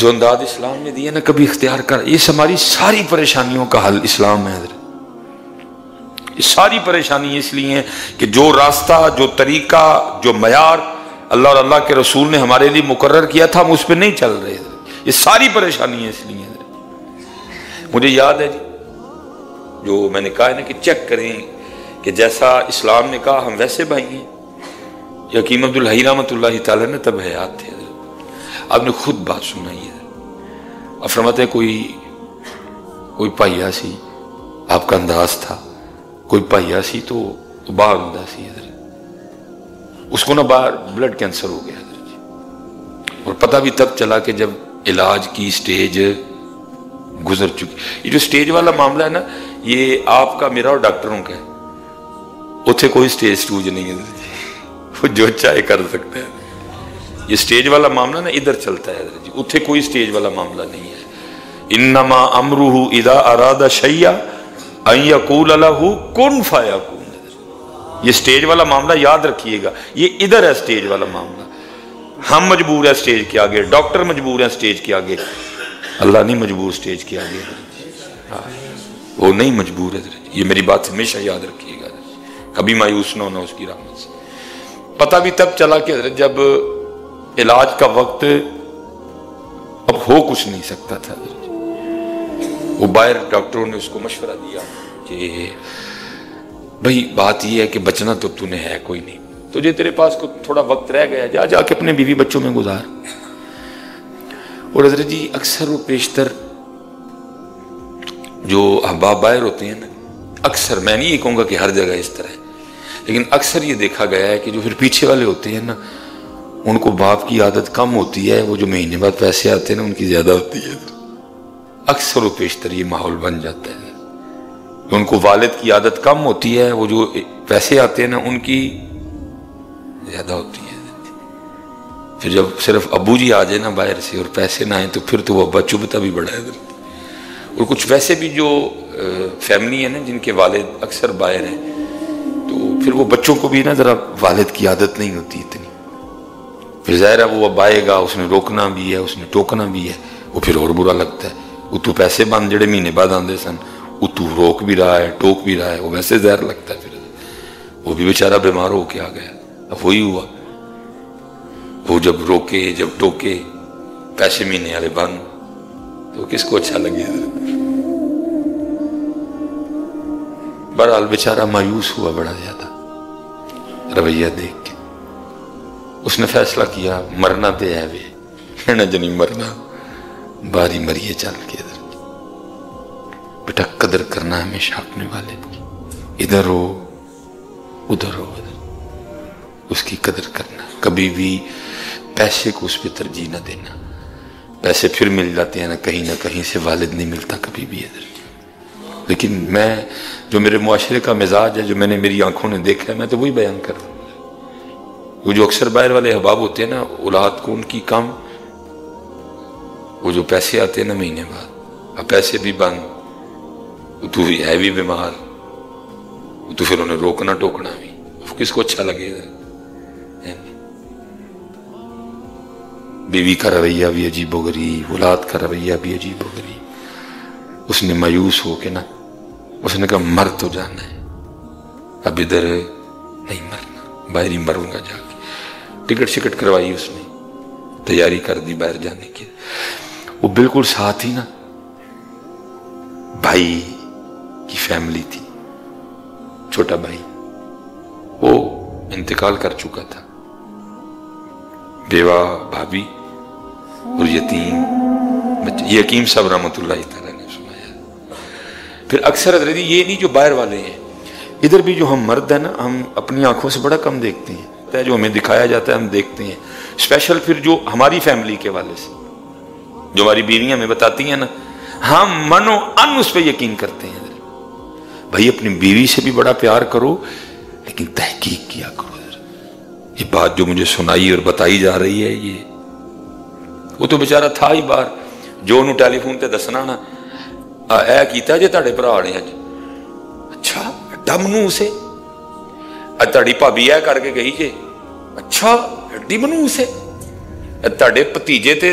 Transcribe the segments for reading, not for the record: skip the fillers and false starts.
جو انداز اسلام نے دیا نا کبھی اختیار کر. یہ ہماری ساری پریشانیوں کا حل اسلام ہے حضرت. یہ ساری پریشانی اس لیے ہیں کہ جو راستہ، جو طریقہ، جو معیار اللہ اور اللہ کے رسول نے ہمارے لیے مقرر کیا تھا ہم اس پہ نہیں چل رہے. یہ ساری پریشانی ہے اس لیے. مجھے یاد ہے جی جو میں نے کہا ہے نا کہ چیک کریں کہ جیسا اسلام نے کہا ہم ویسے بھائی ہیں. حکیم عبدالحی رحمۃ اللہ تعالیٰ نے تب حیات تھے. آپ نے خود بات سنائی ہے. آپ فرماتے ہیں کوئی پائیا سی، آپ کا انداز تھا کوئی پائیا سی تو باہر ہوندا سی حضرت. اس کو نا باہر بلڈ کینسر ہو گیا حضرت جی. اور پتہ بھی تب چلا کہ جب علاج کی سٹیج گزر چکی. یہ جو سٹیج والا معاملہ ہے نا یہ آپ کا میرا اور ڈاکٹروں کا ہے. اتھے کوئی سٹیج سٹوج نہیں ہے حضرت جی. وہ جو چاہے کر سکتے ہیں. یہ سٹیج والا معاملہ نا ادھر چلتا ہے حضرت جی. اتھے کوئی سٹیج والا معاملہ نہیں ہے. انما امرہ اذا اراد شیئا ان یقول لہ کن فیکون. یہ سٹیج والا معاملہ یاد رکھیے گا. یہ ادھر ہے سٹیج والا معاملہ. ہم مجبور ہیں سٹیج کے آگے، ڈاکٹر مجبور ہیں سٹیج کے آگے. اللہ نہیں مجبور سٹیج کے آگے. وہ نہیں مجبور ہے. یہ میری بات ہمیشہ یاد رکھیے گا. کبھی مایوس نہ ہونا اس کی رحمت سے. پتہ بھی تب چلا کہ حضرت جب علاج کا وقت اب ہو کچھ نہیں سکتا تھا. وہ باہر ڈاکٹروں نے اس کو مشورہ دیا کہ بھئی بات یہ ہے کہ بچنا تو تو نے ہے کوئی نہیں، تجھے تیرے پاس کو تھوڑا وقت رہ گیا، جا کے اپنے بیوی بچوں میں گزار. اور حضرت جی اکثر و بیشتر جو احباب باہر ہوتے ہیں نا، اکثر، میں نہیں یہ کہوں گا کہ ہر جگہ اس طرح ہے، لیکن اکثر یہ دیکھا گیا ہے کہ جو پھر پیچھے والے ہوتے ہیں نا ان کو باپ کی عادت کم ہوتی ہے، وہ جو مہینے بعد پیسے آتے ہیں نا ان کی زیادہ ہوتی ہے. اکثر و بیشتر یہ ماحول بن جاتا ہے. ان کو والد کی عادت کم ہوتی ہے، وہ جو پیسے آتے ہیں نا ان کی زیادہ ہوتی ہے. پھر جب صرف ابو جی آ جائے نا باہر سے اور پیسے نہ آئیں تو پھر تو وہ ابا چبھتا بھی بڑا ہے. اور کچھ ویسے بھی جو فیملی ہے نا جن کے والد اکثر باہر ہیں تو پھر وہ بچوں کو بھی نا ذرا والد کی عادت نہیں ہوتی اتنی. پھر ظاہر ہے وہ اب آئے گا، اس نے روکنا بھی ہے، اس نے ٹوکنا بھی ہے، وہ پھر اور برا لگتا ہے. وہ تو پیسے بند جڑے مہینے بعد آندے سن وہ تو روک بھی رہا ہے، ٹوک بھی رہا ہے، وہ ویسے زہر لگتا ہے. پھر وہ بھی بیچارہ بیمار ہو کے آ گیا. اب وہی ہوا، وہ جب روکے جب ٹوکے پیسے مہینے والے بند تو کس کو اچھا لگے. بہرحال بیچارہ مایوس ہوا بڑا زیادہ رویہ دیکھ کے. اس نے فیصلہ کیا مرنا تے ہے وے نہ جنی مرنا باری مریے چل کے. بیٹا قدر کرنا ہمیشہ اپنے والد کی. ادھر ہو ادھر ہو اس کی قدر کرنا. کبھی بھی پیسے کو اس پہ ترجیح نہ دینا. پیسے پھر مل جاتے ہیں نا کہیں سے، والد نہیں ملتا کبھی بھی ادھر. لیکن میں جو میرے معاشرے کا مزاج ہے، جو میں نے میری آنکھوں نے دیکھا ہے، میں تو وہی بیان کر رہا ہوں. وہ جو اکثر باہر والے احباب ہوتے ہیں نا اولاد کو ان کی کم، وہ جو پیسے آتے ہیں نا مہینے بعد، اب پیسے بھی بند، تو ہے بھی بیمار، تو پھر انہیں روکنا ٹوکنا بھی، کس کو اچھا لگے گا. بیوی کا رویہ بھی عجیب و غریب، اولاد کا رویہ بھی عجیب و غریب. اس نے مایوس ہو کے نا اس نے کہا مر تو جانا ہے، اب ادھر نہیں مرنا، باہر ہی مروں گا جا کے. ٹکٹ شکٹ کروائی اس نے، تیاری کر دی باہر جانے کی. وہ بالکل ساتھ ہی نا بھائی کی فیملی تھی، چھوٹا بھائی، وہ انتقال کر چکا تھا. بیوہ بھابھی اور یتیم بچے. یہ حکیم صاحب رحمۃ اللہ تعالیٰ نے سنایا. پھر اکثر حضرت یہ نہیں جو باہر والے ہیں، ادھر بھی جو ہم مرد ہیں نا ہم اپنی آنکھوں سے بڑا کم دیکھتے ہیں. جو ہمیں دکھایا جاتا ہے ہم دیکھتے ہیں. اسپیشل پھر جو ہماری فیملی کے والے سے، جو ہماری بیویاں ہمیں بتاتی ہیں نا، ہم منو ان اس پہ یقین کرتے ہیں. بھائی اپنی بیوی سے بھی بڑا پیار کرو لیکن تحقیق کیا کرو. یہ بات جو مجھے سنائی اور بتائی جا رہی ہے، یہ وہ تو بیچارہ تھا ہی باہر، جو انہوں ٹیلی فون تے دسنا نا اے کیتا جے تہاڈے بھرا نے اج، اچھا ڈم نو اسے اج تہاڈی بھابی اے کر کے گئی جے، اچھا ڈی منو اسے تہاڈے بھتیجے تے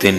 3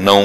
9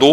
2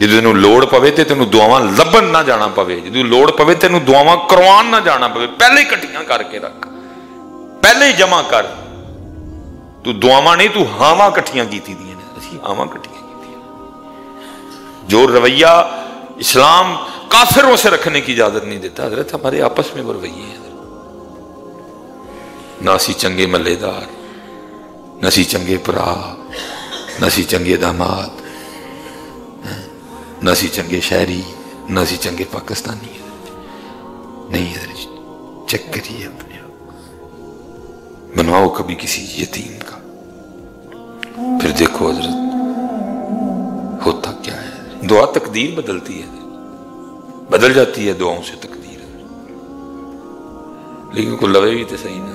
جدو تینوں لوڑ پوے تے تینوں دعاواں لبن نہ جانا پوے، جدو لوڑ پوے تینوں دعاواں کروان نہ جانا پوے، پہلے ہی کٹھیاں کر کے رکھ، پہلے ہی جمع کر. تو دعاواں نہیں، تو ہاواں کٹھیاں کیتی دیاں نے، اسی ہاواں کٹھیاں کیتی ہیں. جو رویہ اسلام کافروں سے رکھنے کی اجازت نہیں دیتا حضرت، ہمارے آپس میں وہ رویے ہیں. نہ سی چنگے ملے دار، نہ سی چنگے پرا، نہ سی چنگے داماد، نہ سی چنگے شہری، نہ سی چنگے پاکستانی. نہیں حضرت، چیک کریے اپنے آپ، بنواؤ کبھی کسی یتیم کا، پھر دیکھو حضرت ہوتا کیا ہے. دعا تقدیر بدلتی ہے، بدل جاتی ہے دعاؤں سے تقدیر، لیکن کوئی لوے بھی تو صحیح نہ.